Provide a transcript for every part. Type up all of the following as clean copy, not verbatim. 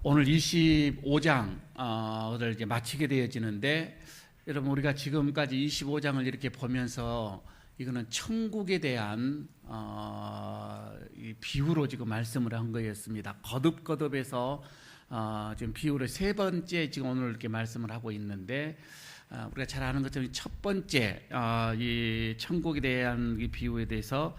오늘 25장을 이제 마치게 되어지는데, 여러분 우리가 지금까지 25장을 이렇게 보면서 이거는 천국에 대한 이 비유로 지금 말씀을 한 거였습니다. 거듭거듭해서 지금 비유를 세 번째 지금 오늘 이렇게 말씀을 하고 있는데, 우리가 잘 아는 것처럼 첫 번째 이 천국에 대한 이 비유에 대해서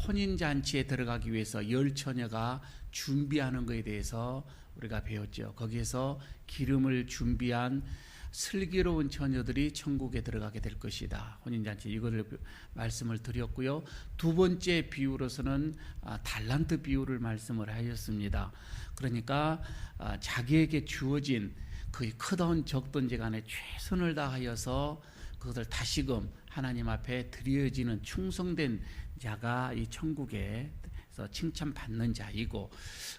혼인잔치에 들어가기 위해서 열 처녀가 준비하는 것에 대해서 우리가 배웠죠. 거기에서 기름을 준비한 슬기로운 처녀들이 천국에 들어가게 될 것이다. 혼인잔치 이거를 말씀을 드렸고요. 두 번째 비유로서는 달란트 비유를 말씀을 하였습니다. 그러니까 자기에게 주어진 그 크던 적든지 간에 최선을 다하여서 그것을 다시금 하나님 앞에 드려지는 충성된 자가 이 천국에 칭찬받는 자이고,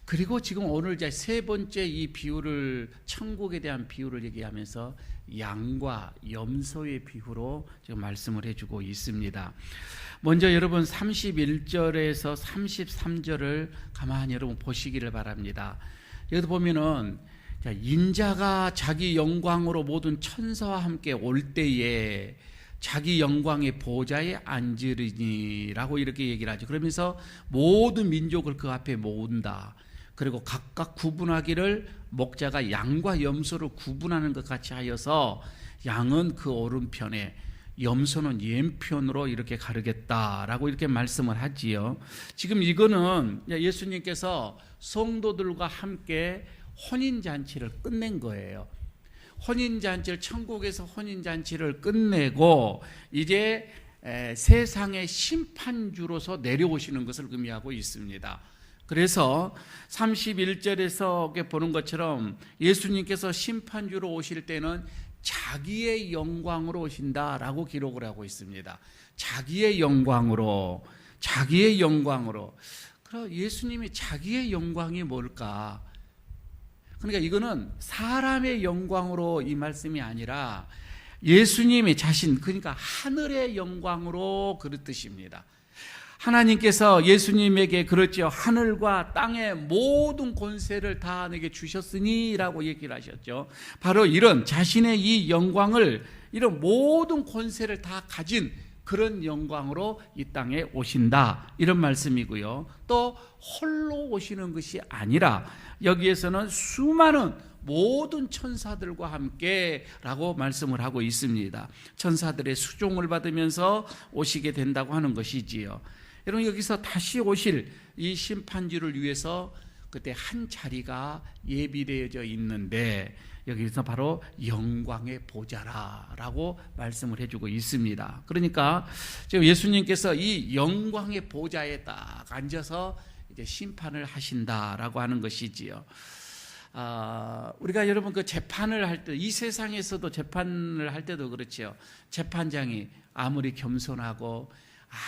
그리고 지금 오늘 이제 세 번째 이 비유를, 천국에 대한 비유를 얘기하면서 양과 염소의 비유로 지금 말씀을 해주고 있습니다. 먼저 여러분 31절에서 33절을 가만히 여러분 보시기를 바랍니다. 여기 보면은 인자가 자기 영광으로 모든 천사와 함께 올 때에 자기 영광의 보좌에 앉으리니라고 이렇게 얘기를 하죠. 그러면서 모든 민족을 그 앞에 모은다. 그리고 각각 구분하기를 목자가 양과 염소를 구분하는 것 같이 하여서 양은 그 오른편에 염소는 왼편으로 이렇게 가르겠다라고 이렇게 말씀을 하지요. 지금 이거는 예수님께서 성도들과 함께 혼인잔치를 끝낸 거예요. 혼인잔치를, 천국에서 혼인잔치를 끝내고 이제 세상의 심판주로서 내려오시는 것을 의미하고 있습니다. 그래서 31절에서 보는 것처럼 예수님께서 심판주로 오실 때는 자기의 영광으로 오신다라고 기록을 하고 있습니다. 자기의 영광으로. 그럼 예수님이 자기의 영광이 뭘까? 그러니까 이거는 사람의 영광으로 이 말씀이 아니라 예수님의 자신, 그러니까 하늘의 영광으로 그런 뜻입니다. 하나님께서 예수님에게 그렇죠. 하늘과 땅의 모든 권세를 다 내게 주셨으니 라고 얘기를 하셨죠. 바로 이런 자신의 이 영광을, 이런 모든 권세를 다 가진 그런 영광으로 이 땅에 오신다, 이런 말씀이고요. 또 홀로 오시는 것이 아니라 여기에서는 수많은 모든 천사들과 함께 라고 말씀을 하고 있습니다. 천사들의 수종을 받으면서 오시게 된다고 하는 것이지요. 여러분 여기서 다시 오실 이 심판주를 위해서 그때 한 자리가 예비되어져 있는데, 여기서 바로 영광의 보좌라라고 말씀을 해주고 있습니다. 그러니까 지금 예수님께서 이 영광의 보좌에 딱 앉아서 이제 심판을 하신다라고 하는 것이지요. 우리가 여러분 그 재판을 할 때, 이 세상에서도 재판을 할 때도 그렇지요. 재판장이 아무리 겸손하고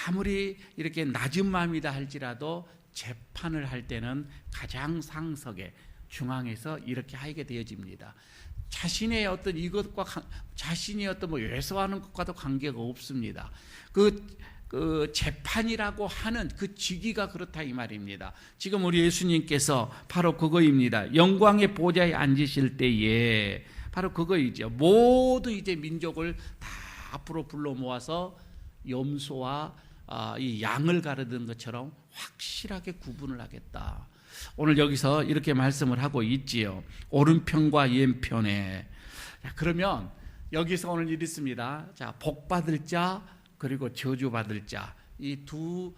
아무리 이렇게 낮은 마음이다 할지라도 재판을 할 때는 가장 상석에 중앙에서 이렇게 하게 되어집니다. 자신의 어떤 이것과 자신이 어떤 외소하는 것과도 관계가 없습니다. 그 재판이라고 하는 그 직위가 그렇다 이 말입니다. 지금 우리 예수님께서 바로 그거입니다. 영광의 보좌에 앉으실 때에 바로 그거이죠. 모든 이제 민족을 다 앞으로 불러 모아서 염소와 이 양을 가르는 것처럼 확실하게 구분을 하겠다. 오늘 여기서 이렇게 말씀을 하고 있지요. 오른편과 왼편에. 그러면 여기서 오늘 일이 있습니다. 자, 복 받을 자 그리고 저주 받을 자, 이 두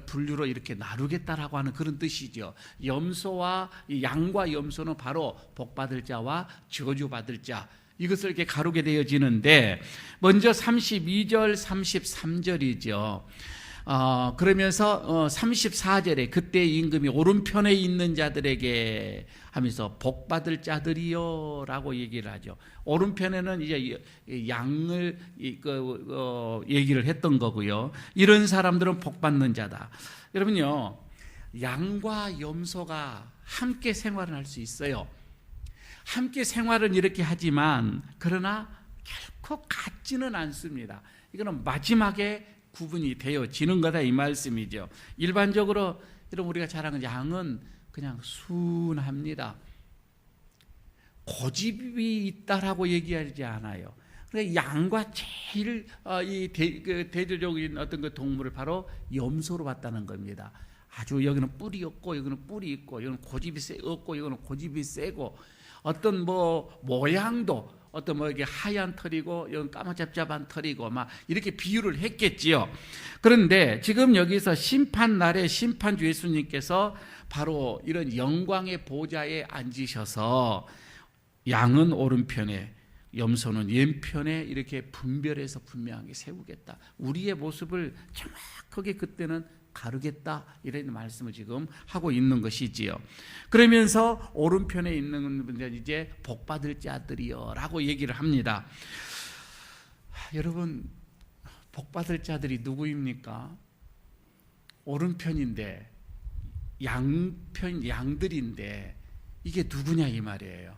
분류로 이렇게 나누겠다라고 하는 그런 뜻이죠. 염소와 이 양과 염소는 바로 복 받을 자와 저주 받을 자, 이것을 이렇게 가르게 되어지는데, 먼저 32절 33절이죠. 그러면서 34절에 그때 임금이 오른편에 있는 자들에게 하면서 복 받을 자들이요 라고 얘기를 하죠. 오른편에는 이제 양을 얘기를 했던 거고요. 이런 사람들은 복 받는 자다. 여러분요, 양과 염소가 함께 생활을 할 수 있어요. 함께 생활은 이렇게 하지만 그러나 결코 같지는 않습니다. 이거는 마지막에 구분이 되어지는 거다 이 말씀이죠. 일반적으로 여러분 우리가 잘 아는 양은 그냥 순합니다. 고집이 있다라고 얘기하지 않아요. 그러니까 양과 제일 대조적인 어떤 그 동물을 바로 염소로 봤다는 겁니다. 아주 여기는 뿔이 없고 여기는 뿔이 있고 여기는 고집이 없고 여기는 고집이 세고 어떤 뭐 모양도 어떤 뭐 이게 하얀 털이고 여기는 까마잡잡한 털이고 막 이렇게 비유를 했겠지요. 그런데 지금 여기서 심판 날에 심판주 예수님께서 바로 이런 영광의 보좌에 앉으셔서 양은 오른편에 염소는 왼편에 이렇게 분별해서 분명하게 세우겠다. 우리의 모습을 정확하게 그때는 가르겠다. 이런 말씀을 지금 하고 있는 것이지요. 그러면서 오른편에 있는 분들 이제 복받을 자들이요 라고 얘기를 합니다. 여러분, 복받을 자들이 누구입니까? 오른편인데 양들인데 이게 누구냐 이 말이에요.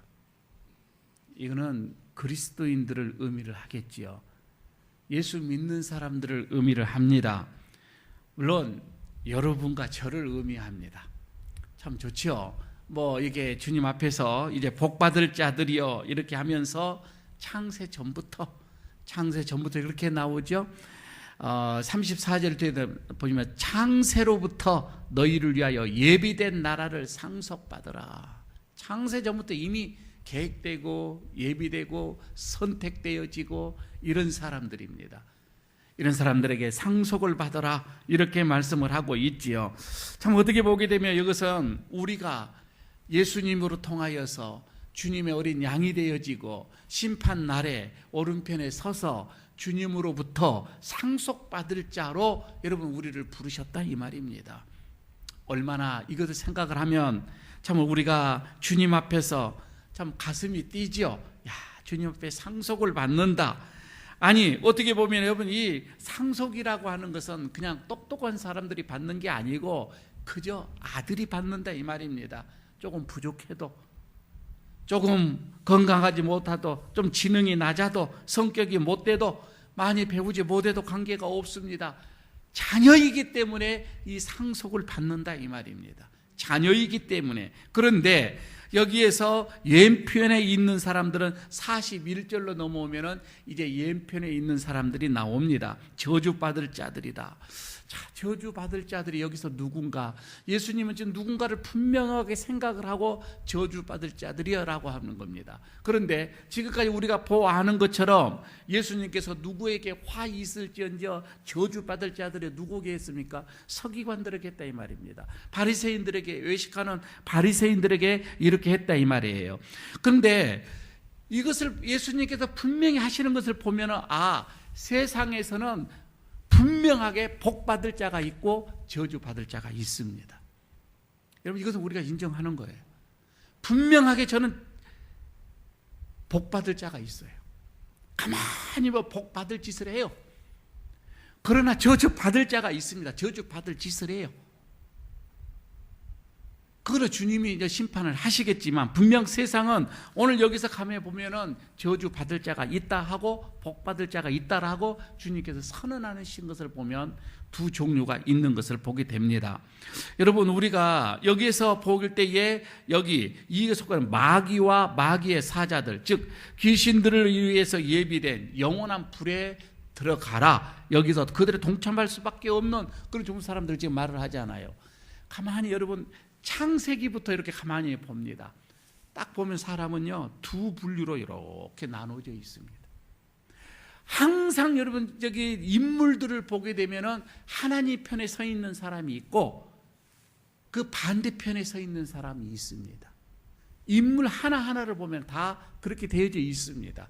이거는 그리스도인들을 의미를 하겠지요. 예수 믿는 사람들을 의미를 합니다. 물론 여러분과 저를 의미합니다. 참 좋죠. 뭐 이게 주님 앞에서 이제 복 받을 자들이요 이렇게 하면서 창세 전부터 그렇게 나오죠. 34절 보시면 창세로부터 너희를 위하여 예비된 나라를 상속받으라. 창세 전부터 이미 계획되고 예비되고 선택되어지고 이런 사람들입니다. 이런 사람들에게 상속을 받아라 이렇게 말씀을 하고 있지요. 참 어떻게 보게 되면 이것은 우리가 예수님으로 통하여서 주님의 어린 양이 되어지고 심판 날에 오른편에 서서 주님으로부터 상속받을 자로 여러분 우리를 부르셨다 이 말입니다. 얼마나 이것을 생각을 하면 참 우리가 주님 앞에서 참 가슴이 뛰죠. 야, 주님 앞에 상속을 받는다. 아니 어떻게 보면 여러분 이 상속이라고 하는 것은 그냥 똑똑한 사람들이 받는 게 아니고 그저 아들이 받는다 이 말입니다. 조금 부족해도 조금 건강하지 못하도 좀 지능이 낮아도 성격이 못돼도 많이 배우지 못해도 관계가 없습니다. 자녀이기 때문에 이 상속을 받는다 이 말입니다. 자녀이기 때문에. 그런데 여기에서 왼편에 있는 사람들은 41절로 넘어오면은 이제 왼편에 있는 사람들이 나옵니다. 저주받을 자들이다. 자, 저주받을 자들이 여기서 누군가? 예수님은 지금 누군가를 분명하게 생각을 하고 저주받을 자들이라고 하는 겁니다. 그런데 지금까지 우리가 보아하는 것처럼 예수님께서 누구에게 화 있을지언정 저주받을 자들이 누구에게 했습니까? 서기관들에게 했다 이 말입니다. 바리새인들에게, 외식하는 바리새인들에게 이렇게 했다 이 말이에요. 그런데 이것을 예수님께서 분명히 하시는 것을 보면은 세상에서는 분명하게 복받을 자가 있고 저주받을 자가 있습니다. 여러분 이것은 우리가 인정하는 거예요. 분명하게 저는 복받을 자가 있어요. 가만히 뭐 복받을 짓을 해요. 그러나 저주받을 자가 있습니다. 저주받을 짓을 해요. 그거는 주님이 이제 심판을 하시겠지만 분명 세상은 오늘 여기서 가만히 보면은 저주받을 자가 있다 하고 복받을 자가 있다 하고 주님께서 선언하신 것을 보면 두 종류가 있는 것을 보게 됩니다. 여러분 우리가 여기에서 볼 때에 여기 이에 속하는 마귀와 마귀의 사자들 즉 귀신들을 위해서 예비된 영원한 불에 들어가라. 여기서 그들의 동참할 수밖에 없는 그런 좋은 사람들 지금 말을 하잖아요. 가만히 여러분 창세기부터 이렇게 가만히 봅니다. 딱 보면 사람은요 두 분류로 이렇게 나눠져 있습니다. 항상 여러분 저기 인물들을 보게 되면은 하나님 편에 서 있는 사람이 있고 그 반대편에 서 있는 사람이 있습니다. 인물 하나하나를 보면 다 그렇게 되어져 있습니다.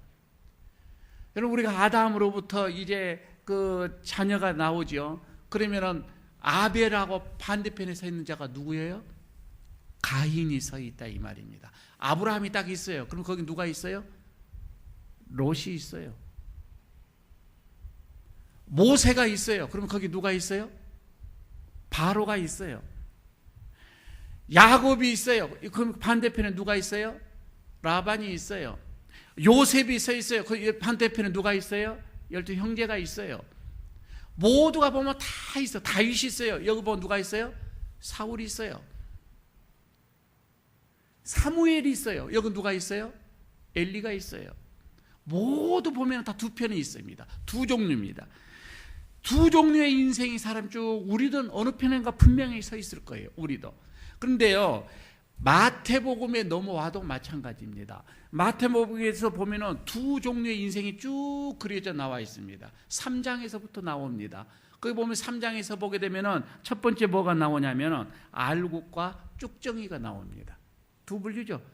여러분 우리가 아담으로부터 이제 그 자녀가 나오죠. 그러면은 아벨하고 반대편에 서 있는 자가 누구예요? 가인이 서 있다 이 말입니다. 아브라함이 딱 있어요. 그럼 거기 누가 있어요? 롯이 있어요. 모세가 있어요. 그럼 거기 누가 있어요? 바로가 있어요. 야곱이 있어요. 그럼 반대편에 누가 있어요? 라반이 있어요. 요셉이 서 있어요. 그 반대편에 누가 있어요? 12 형제가 있어요. 모두가 보면 다 있어. 다윗이 있어요. 여기 보면 누가 있어요? 사울이 있어요. 사무엘이 있어요. 여기 누가 있어요? 엘리가 있어요. 모두 보면 다 두 편이 있습니다. 두 종류입니다. 두 종류의 인생이 사람 쭉 우리도 어느 편인가 분명히 서 있을 거예요. 우리도. 그런데요, 마태복음에 넘어와도 마찬가지입니다. 마태복음에서 보면은 두 종류의 인생이 쭉 그려져 나와 있습니다. 3장에서부터 나옵니다. 거기 보면 3장에서 보게 되면은 첫 번째 뭐가 나오냐면은 알곡과 쭉정이가 나옵니다. 두 분류죠.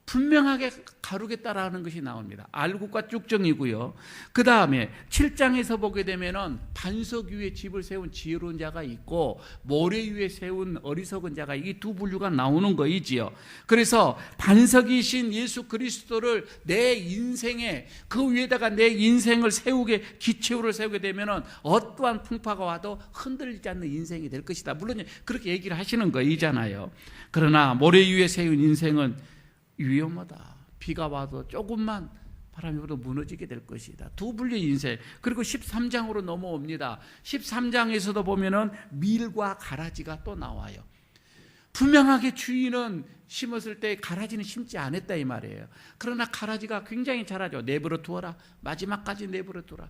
분명하게 가르겠다라는 것이 나옵니다. 알곡과 쭉정이고요. 그 다음에 7장에서 보게 되면은 반석 위에 집을 세운 지혜로운 자가 있고 모래 위에 세운 어리석은 자가, 이 두 분류가 나오는 거이지요. 그래서 반석이신 예수 그리스도를 내 인생에, 그 위에다가 내 인생을 세우게, 기초를 세우게 되면은 어떠한 풍파가 와도 흔들리지 않는 인생이 될 것이다. 물론 그렇게 얘기를 하시는 거이잖아요. 그러나 모래 위에 세운 인생은 위험하다. 비가 와도 조금만 바람이 불어도 무너지게 될 것이다. 두 분류의 인생. 그리고 13장으로 넘어옵니다. 13장에서도 보면은 밀과 가라지가 또 나와요. 분명하게 주인은 심었을 때 가라지는 심지 않았다 이 말이에요. 그러나 가라지가 굉장히 잘하죠. 내버려 두어라. 마지막까지 내버려 두라.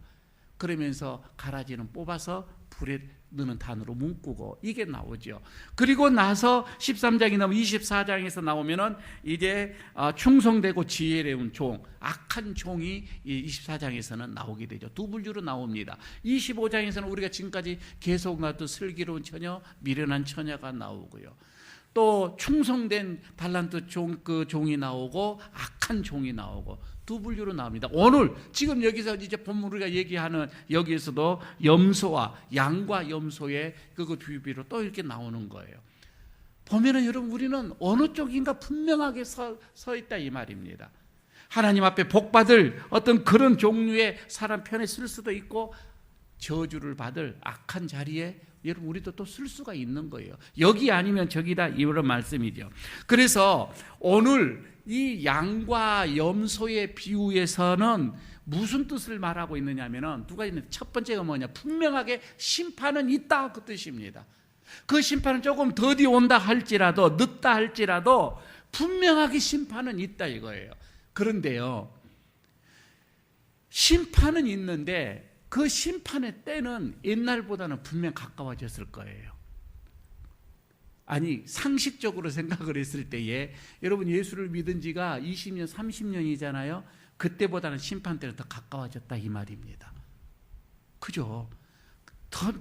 그러면서 가라지는 뽑아서 불에 넣는 단으로 문구고, 이게 나오죠. 그리고 나서 13장이 나오면 24장에서 나오면은 이제 충성되고 지혜로운 종, 악한 종이 24장에서는 나오게 되죠. 두 분류로 나옵니다. 25장에서는 우리가 지금까지 계속 나왔던 슬기로운 처녀, 미련한 처녀가 나오고요. 또 충성된 달란트 그 종이 나오고 악한 종이 나오고 두 분류로 나옵니다. 오늘 지금 여기서 이제 본문 우리가 얘기하는 여기에서도 염소와 양과 염소의 그 비유로 또 이렇게 나오는 거예요. 보면은 여러분, 우리는 어느 쪽인가 분명하게 서 있다 이 말입니다. 하나님 앞에 복받을 어떤 그런 종류의 사람 편에 쓸 수도 있고, 저주를 받을 악한 자리에 여러분 우리도 또 쓸 수가 있는 거예요. 여기 아니면 저기다, 이런 말씀이죠. 그래서 오늘 이 양과 염소의 비유에서는 무슨 뜻을 말하고 있느냐면은 두 가지인데, 첫 번째가 뭐냐, 분명하게 심판은 있다, 그 뜻입니다. 그 심판은 조금 더디 온다 할지라도, 늦다 할지라도 분명하게 심판은 있다 이거예요. 그런데요, 심판은 있는데 그 심판의 때는 옛날보다는 분명 가까워졌을 거예요. 아니, 상식적으로 생각을 했을 때에 여러분 예수를 믿은 지가 20년, 30년이잖아요. 그때보다는 심판 때는 더 가까워졌다 이 말입니다. 그죠?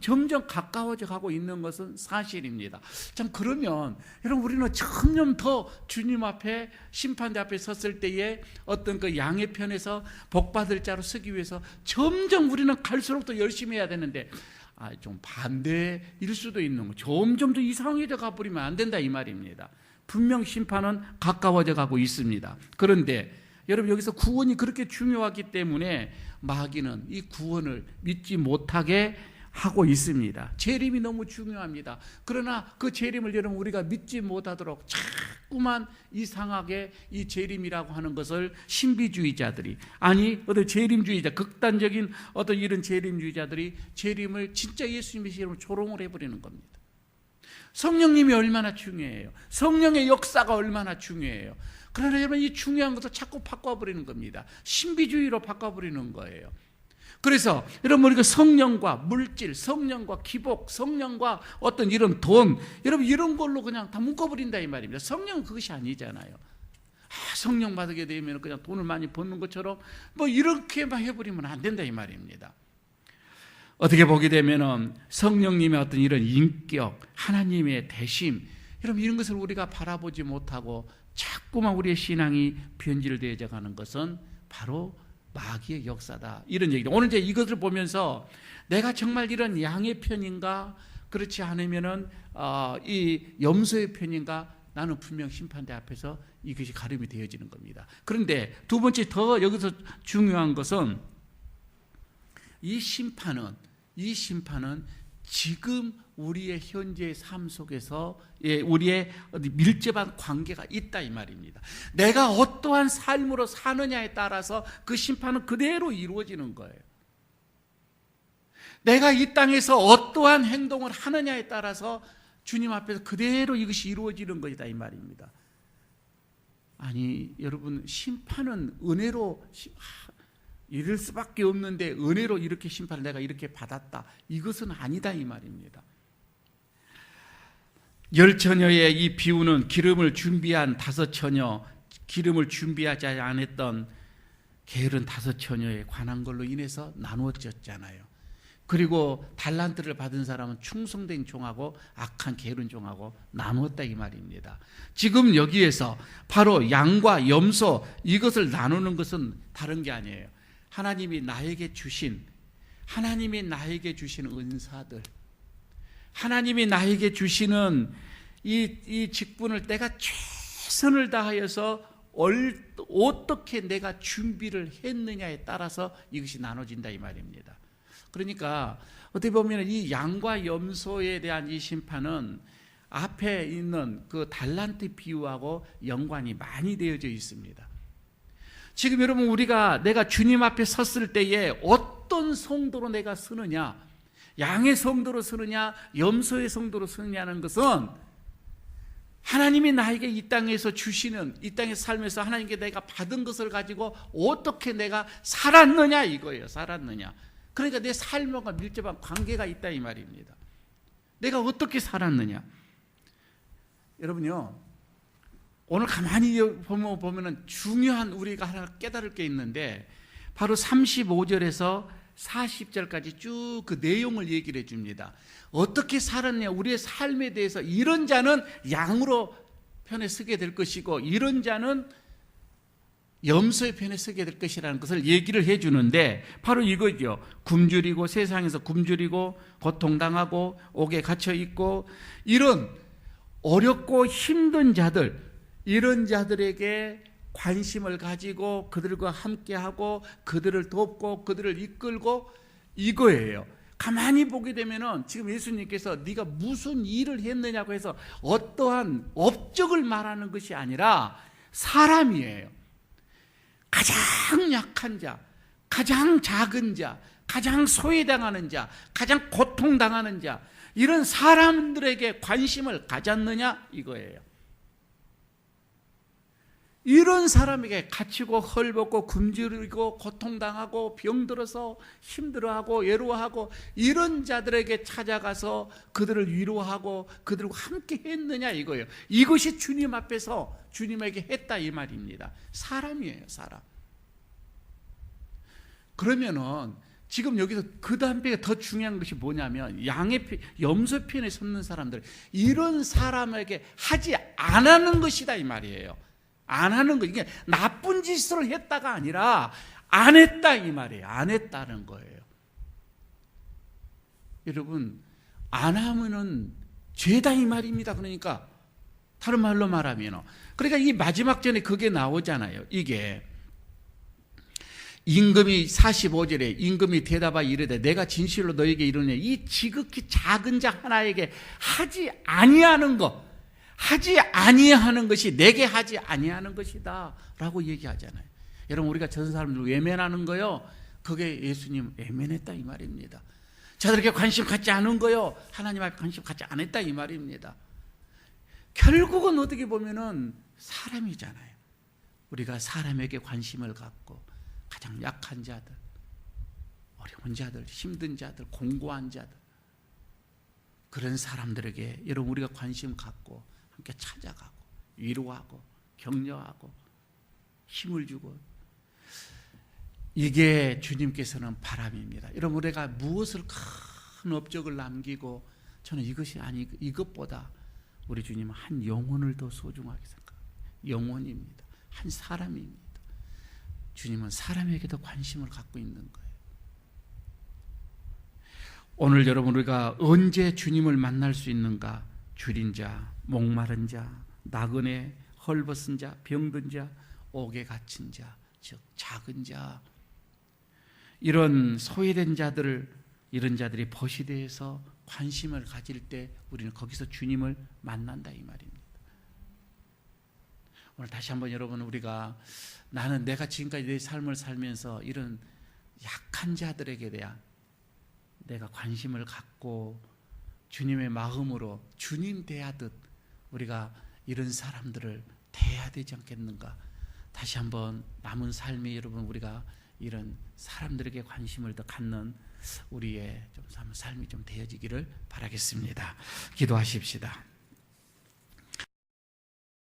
점점 가까워져 가고 있는 것은 사실입니다. 참, 그러면 여러분 우리는 점점 더 주님 앞에, 심판대 앞에 섰을 때에 어떤 그 양의 편에서 복받을 자로 서기 위해서 점점 우리는 갈수록 더 열심히 해야 되는데, 좀 반대일 수도 있는 거, 점점 더 이상해져 가버리면 안 된다 이 말입니다. 분명 심판은 가까워져 가고 있습니다. 그런데 여러분, 여기서 구원이 그렇게 중요하기 때문에 마귀는 이 구원을 믿지 못하게 하고 있습니다. 재림이 너무 중요합니다. 그러나 그 재림을 여러분 우리가 믿지 못하도록 자꾸만 이상하게 이 재림이라고 하는 것을 신비주의자들이, 아니 어떤 재림주의자, 극단적인 어떤 이런 재림주의자들이 재림을 진짜 예수님의 재림을 조롱을 해버리는 겁니다. 성령님이 얼마나 중요해요. 성령의 역사가 얼마나 중요해요. 그러나 여러분, 이 중요한 것을 자꾸 바꿔버리는 겁니다. 신비주의로 바꿔버리는 거예요. 그래서 여러분, 우리가 성령과 물질, 성령과 기복, 성령과 어떤 이런 돈, 여러분 이런 걸로 그냥 다 묶어버린다 이 말입니다. 성령은 그것이 아니잖아요. 성령 받게 되면 그냥 돈을 많이 버는 것처럼 뭐 이렇게만 해버리면 안 된다 이 말입니다. 어떻게 보게 되면은 성령님의 어떤 이런 인격, 하나님의 대심, 여러분 이런 것을 우리가 바라보지 못하고 자꾸만 우리의 신앙이 변질되어져 가는 것은 바로 마귀의 역사다, 이런 얘기죠. 오늘 이제 이것을 보면서 내가 정말 이런 양의 편인가, 그렇지 않으면은 이 염소의 편인가, 나는 분명 심판대 앞에서 이것이 가름이 되어지는 겁니다. 그런데 두 번째 더 여기서 중요한 것은 이 심판은 지금 우리의 현재의 삶 속에서 우리의 밀접한 관계가 있다 이 말입니다. 내가 어떠한 삶으로 사느냐에 따라서 그 심판은 그대로 이루어지는 거예요. 내가 이 땅에서 어떠한 행동을 하느냐에 따라서 주님 앞에서 그대로 이것이 이루어지는 것이다 이 말입니다. 아니 여러분, 심판은 은혜로 이럴 수밖에 없는데 은혜로 이렇게 심판을 내가 이렇게 받았다, 이것은 아니다 이 말입니다. 열 처녀의 이 비유는 기름을 준비한 다섯 처녀, 기름을 준비하지 않았던 게으른 다섯 처녀에 관한 걸로 인해서 나누어졌잖아요. 그리고 달란트를 받은 사람은 충성된 종하고 악한 게으른 종하고 나누었다 이 말입니다. 지금 여기에서 바로 양과 염소, 이것을 나누는 것은 다른 게 아니에요. 하나님이 나에게 주신 은사들, 하나님이 나에게 주시는 이 직분을 내가 최선을 다하여서 어떻게 내가 준비를 했느냐에 따라서 이것이 나눠진다 이 말입니다. 그러니까 어떻게 보면 이 양과 염소에 대한 이 심판은 앞에 있는 그 달란트 비유하고 연관이 많이 되어져 있습니다. 지금 여러분, 내가 주님 앞에 섰을 때에 어떤 성도로 내가 서느냐, 양의 성도로 서느냐 염소의 성도로 서느냐는 것은 하나님이 나에게 이 땅에서 주시는, 이 땅의 삶에서 하나님께 내가 받은 것을 가지고 어떻게 내가 살았느냐 이거예요. 살았느냐. 그러니까 내 삶과 밀접한 관계가 있다 이 말입니다. 내가 어떻게 살았느냐. 여러분요, 오늘 가만히 보면은 중요한 우리가 하나 깨달을 게 있는데, 바로 35절에서 40절까지 쭉 그 내용을 얘기를 해줍니다. 어떻게 살았냐, 우리의 삶에 대해서 이런 자는 양으로 편에 서게 될 것이고 이런 자는 염소의 편에 서게 될 것이라는 것을 얘기를 해주는데, 바로 이거죠. 굶주리고 세상에서 굶주리고 고통당하고 옥에 갇혀있고 이런 어렵고 힘든 자들, 이런 자들에게 관심을 가지고 그들과 함께하고 그들을 돕고 그들을 이끌고, 이거예요. 가만히 보게 되면은 지금 예수님께서 네가 무슨 일을 했느냐고 해서 어떠한 업적을 말하는 것이 아니라 사람이에요. 가장 약한 자, 가장 작은 자, 가장 소외당하는 자, 가장 고통당하는 자, 이런 사람들에게 관심을 가졌느냐 이거예요. 이런 사람에게 갇히고 헐벗고 굶주리고 고통당하고 병들어서 힘들어하고 외로워하고 이런 자들에게 찾아가서 그들을 위로하고 그들과 함께 했느냐 이거예요. 이것이 주님 앞에서 주님에게 했다 이 말입니다. 사람이에요, 사람. 그러면은 지금 여기서 그 다음에 더 중요한 것이 뭐냐면, 염소 편에 섰는 사람들, 이런 사람에게 하지 안 하는 것이다 이 말이에요. 안 하는 거, 이게 나쁜 짓을 했다가 아니라 안 했다 이 말이에요. 안 했다는 거예요. 여러분, 안 하면은 죄다 이 말입니다. 그러니까 다른 말로 말하면, 그러니까 이 마지막 전에 그게 나오잖아요. 이게 임금이 45절에 임금이 대답하여 이르되 내가 진실로 너에게 이르노니 이 지극히 작은 자 하나에게 하지 아니하는 것, 하지 아니하는 것이 내게 하지 아니하는 것이다 라고 얘기하잖아요. 여러분, 우리가 전 사람들 외면하는 거요, 그게 예수님 외면했다 이 말입니다. 저들에게 관심 갖지 않은 거요, 하나님 앞에 관심 갖지 않았다 이 말입니다. 결국은 어떻게 보면은 사람이잖아요. 우리가 사람에게 관심을 갖고 가장 약한 자들, 어려운 자들, 힘든 자들, 공고한 자들, 그런 사람들에게 여러분 우리가 관심 갖고 함께 찾아가고 위로하고 격려하고 힘을 주고, 이게 주님께서는 바람입니다. 여러분, 우리가 무엇을 큰 업적을 남기고, 저는 이것이 아니 이것보다 우리 주님은 한 영혼을 더 소중하게 생각합니다. 영혼입니다. 한 사람입니다. 주님은 사람에게도 관심을 갖고 있는 거예요. 오늘 여러분, 우리가 언제 주님을 만날 수 있는가? 줄인 자, 목마른 자, 나그네, 헐벗은 자, 병든 자, 옥에 갇힌 자, 즉 작은 자, 이런 소외된 자들을, 이런 자들이 버시대에서 관심을 가질 때 우리는 거기서 주님을 만난다 이 말입니다. 오늘 다시 한번 여러분, 우리가 나는 내가 지금까지 내 삶을 살면서 이런 약한 자들에게 대한 내가 관심을 갖고 주님의 마음으로 주님 대하듯 우리가 이런 사람들을 돼야 되지 않겠는가? 다시 한번 남은 삶이 여러분 우리가 이런 사람들에게 관심을 더 갖는 우리의 좀 삶이 좀 되어지기를 바라겠습니다. 기도하십시다.